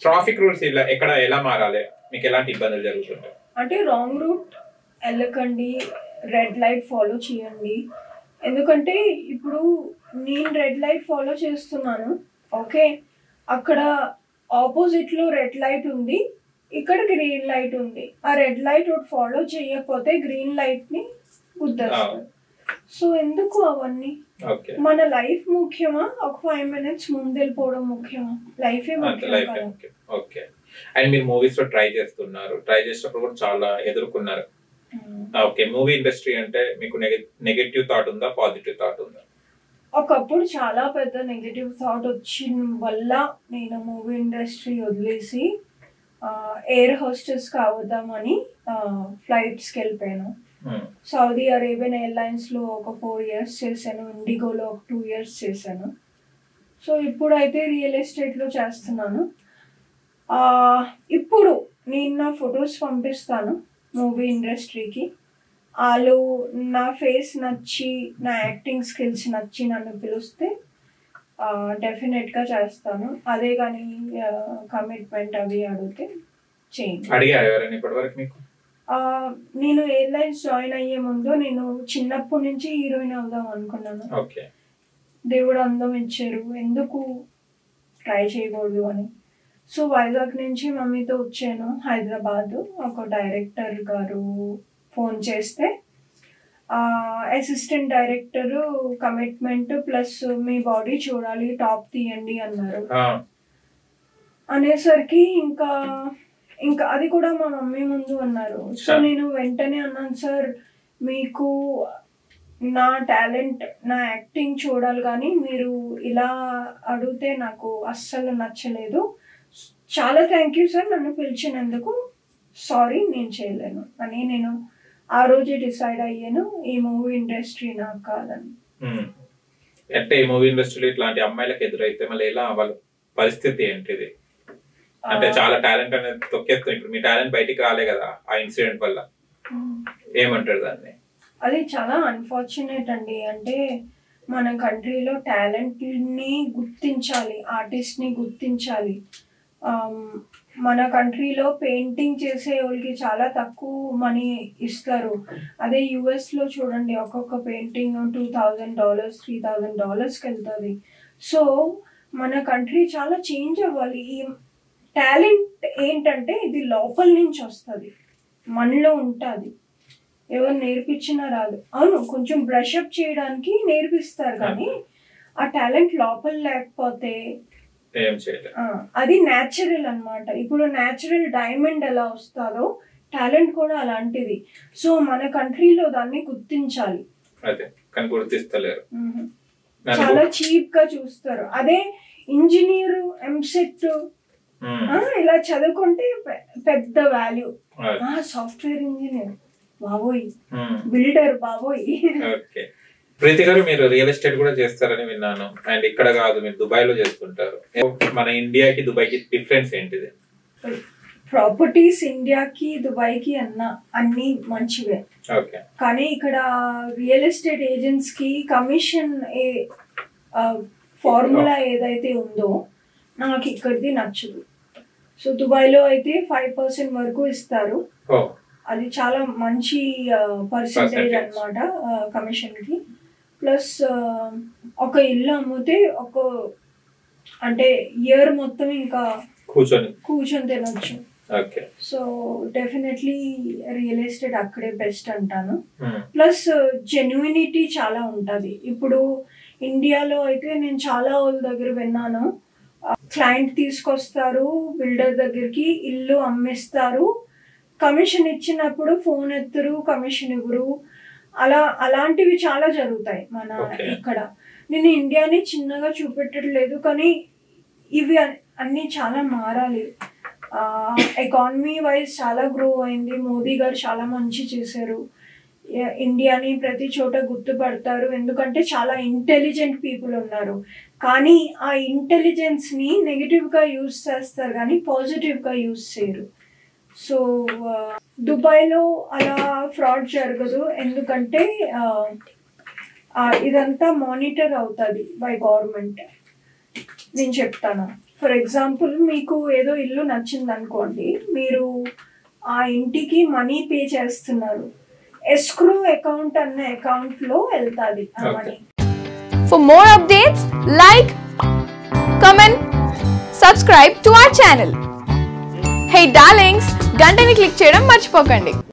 Traffic rules ఇలా ఎక్కడ ఎలా మారాలి, మీకు ఎలాంటి ఇబ్బందులు జరుగుతుంటాయి? అంటే రాంగ్ రూట్ వెళ్ళకండి, రెడ్ లైట్ ఫాలో చేయండి. ఎందుకంటే ఇప్పుడు నేను రెడ్ లైట్ ఫాలో చేస్తున్నాను, ఓకే, అక్కడ ఆపోజిట్లో రెడ్ లైట్ ఉంది, ఇక్కడ గ్రీన్ లైట్ ఉంది. ఆ రెడ్ లైట్ ఫాలో చేయకపోతే గ్రీన్ లైట్ని గుద్దేస్తారు. సో ఎందుకు అవన్నీ? మన లైఫ్ ముఖ్యమా, ఒక 5 minutes ముందు వెళ్ళిపోవడం ముఖ్యమా? లైఫే ముఖ్యం. ఓకే. అండ్ మీరు మూవీస్ లో ట్రై చేస్తున్నారు, ట్రై చేసినప్పుడు కూడా చాలా ఎదుర్కొన్నారు. ఓకే, మూవీ ఇండస్ట్రీ అంటే మీకు నెగటివ్ థాట్ ఉందా, పాజిటివ్ థాట్ ఉందా? ఒకప్పుడు చాలా పెద్ద నెగటివ్ థాట్ వచ్చిన వల్ల నేను మూవీ ఇండస్ట్రీ వదిలేసి ఎయిర్ హోస్టెస్ కావద్దామని ఫ్లైట్స్కి వెళ్ళిపోయాను. సౌదీ అరేబియన్ ఎయిర్లైన్స్లో ఒక 4 years చేశాను, ఇండిగోలో ఒక 2 years చేశాను. సో ఇప్పుడైతే రియల్ ఎస్టేట్లో చేస్తున్నాను. ఇప్పుడు నేను నా ఫొటోస్ పంపిస్తాను మూవీ ఇండస్ట్రీకి. వాళ్ళు నా ఫేస్ నచ్చి, నా యాక్టింగ్ స్కిల్స్ నచ్చి నన్ను పిలిస్తే డెఫినెట్గా చేస్తాను. అదే కానీ కమిట్మెంట్ అవి అడిగితే చేయండి. అడిగారు ఎవరైనా ఇప్పటివరకు మీకు? నేను ఎయిర్లైన్స్ జాయిన్ అయ్యే ముందు నేను చిన్నప్పటి నుంచి హీరోయిన్ అవుదాం అనుకున్నాను. దేవుడు అందం ఇచ్చారు, ఎందుకు ట్రై చేయకూడదు అని. సో వైజాగ్ నుంచి మమ్మీతో వచ్చాను హైదరాబాద్. ఒక డైరెక్టర్ గారు ఫోన్ చేస్తే అసిస్టెంట్ డైరెక్టర్ కమిట్మెంట్ ప్లస్ మీ బాడీ చూడాలి, టాప్ తీయండి అన్నారు. అనేసరికి ఇంకా అది కూడా మా మమ్మీ ముందు అన్నారు. సో నేను వెంటనే అన్నాను, సార్ మీకు నా టాలెంట్, నా యాక్టింగ్ చూడాలి, కానీ మీరు ఇలా అడిగితే నాకు అస్సలు నచ్చలేదు. చాలా థ్యాంక్ యూ సార్ నన్ను పిలిచినందుకు, సారీ నేను చేయలేను అని నేను ఆ రోజే డిసైడ్ అయ్యాను ఈ మూవీ ఇండస్ట్రీ నాకు కాదని. అంటే ఈ మూవీ ఇండస్ట్రీలో ఇట్లాంటి అమ్మాయిలకు ఎదురైతే మళ్ళీ ఎలా వాళ్ళ పరిస్థితి ఏంటిది? అంటే చాలా టాలెంట్ అనేది తొక్కేస్తుంది. ఇప్పుడు మీ టాలెంట్ బయటికి రాలే కదా ఆ ఇన్సిడెంట్ వల్ల, ఏమంటారు దాన్ని? అది చాలా అన్ఫార్చునేట్ అండి. అంటే మన కంట్రీలో టాలెంట్ ని గుర్తించాలి, ఆర్టిస్ట్ ని గుర్తించాలి. మన కంట్రీలో పెయింటింగ్ చేసే వాళ్ళకి చాలా తక్కువ మనీ ఇస్తారు. అదే US లో చూడండి, ఒక్కొక్క పెయింటింగ్ $2,000 $3,000కి వెళ్తుంది. సో మన కంట్రీ చాలా చేంజ్ అవ్వాలి. ఈ టాలెంట్ ఏంటంటే ఇది లోపల నుంచి వస్తుంది, మనలో ఉంటుంది, ఎవరు నేర్పించినా రాదు. అవును, కొంచెం బ్రష్ అప్ చేయడానికి నేర్పిస్తారు, కానీ ఆ టాలెంట్ లోపల లేకపోతే అది న్యాచురల్ అన్నమాట. ఇప్పుడు న్యాచురల్ డైమండ్ ఎలా వస్తుందో టాలెంట్ కూడా అలాంటిది. సో మన కంట్రీలో దాన్ని గుర్తించాలి, చాలా చీప్ గా చూస్తారు. అదే ఇంజనీర్ ఎంసెట్ ఇలా చదువుకుంటే పెద్ద వాల్యూ. సాఫ్ట్వేర్ ఇంజనీర్ బాబోయ్, బిల్డర్ బాబోయ్. ప్రీతి గారు, మీరు రియల్ ఎస్టేట్ కూడా చేస్తారని విన్నాను. అండ్ ఇక్కడ కాదు, మీరు దుబాయ్ లో చేస్తుంటారు. మన ఇండియాకి దుబాయ్కి డిఫరెన్స్ ఏంటిది? ప్రాపర్టీస్ ఇండియాకి దుబాయ్కి అన్ని మంచివే, కానీ ఇక్కడ రియల్ ఎస్టేట్ ఏజెంట్స్ కి కమిషన్ ఫార్ములా ఏదైతే ఉందో నాకు ఇక్కడిది నచ్చదు. సో దుబాయ్లో అయితే 5% వరకు ఇస్తారు. అది చాలా మంచి పర్సెంటేజ్ అన్నమాట కమిషన్ కి. ప్లస్ ఒక ఇల్లు అమ్మితే అంటే ఇయర్ మొత్తం ఇంకా కూర్చొని తినొచ్చు. సో డెఫినెట్లీ రియల్ ఎస్టేట్ అక్కడే బెస్ట్ అంటాను. ప్లస్ జెన్యూనిటీ చాలా ఉంటది. ఇప్పుడు ఇండియాలో అయితే నేను చాలా వాళ్ళ దగ్గర విన్నాను, క్లయింట్ తీసుకొస్తారు బిల్డర్ దగ్గరికి, ఇల్లు అమ్మేస్తారు, కమిషన్ ఇచ్చినప్పుడు ఫోన్ ఎత్తరు, కమిషన్ ఇవ్వరు. అలాంటివి చాలా జరుగుతాయి మన ఇక్కడ. నేను ఇండియాని చిన్నగా చూపెట్టట్లేదు, కానీ ఇవి అన్ని చాలా మారాలి. ఎకానమీ వైజ్ చాలా గ్రో అయింది, మోదీ గారు చాలా మంచి చేశారు. ఇండియాని ప్రతి చోట గుర్తుపడతారు, ఎందుకంటే చాలా ఇంటెలిజెంట్ పీపుల్ ఉన్నారు. కానీ ఆ ఇంటెలిజెన్స్ ని నెగిటివ్ గా యూజ్ చేస్తారు, కానీ పాజిటివ్ గా యూజ్ చేయరు. సో దుబాయ్లో అలా ఫ్రాడ్ జరగదు, ఎందుకంటే ఇదంతా మానిటర్ అవుతుంది బై గవర్నమెంట్. నేను చెప్తాను, ఫర్ ఎగ్జాంపుల్ మీకు ఏదో ఇల్లు నచ్చింది అనుకోండి, మీరు ఆ ఇంటికి మనీ పే చేస్తున్నారు, ఎస్క్రో అకౌంట్ అన్న అకౌంట్ లో వెళ్తాది ఆ money. For more updates, like, comment, subscribe to our channel. Hey darlings, గంటని click చేయడం మర్చిపోకండి.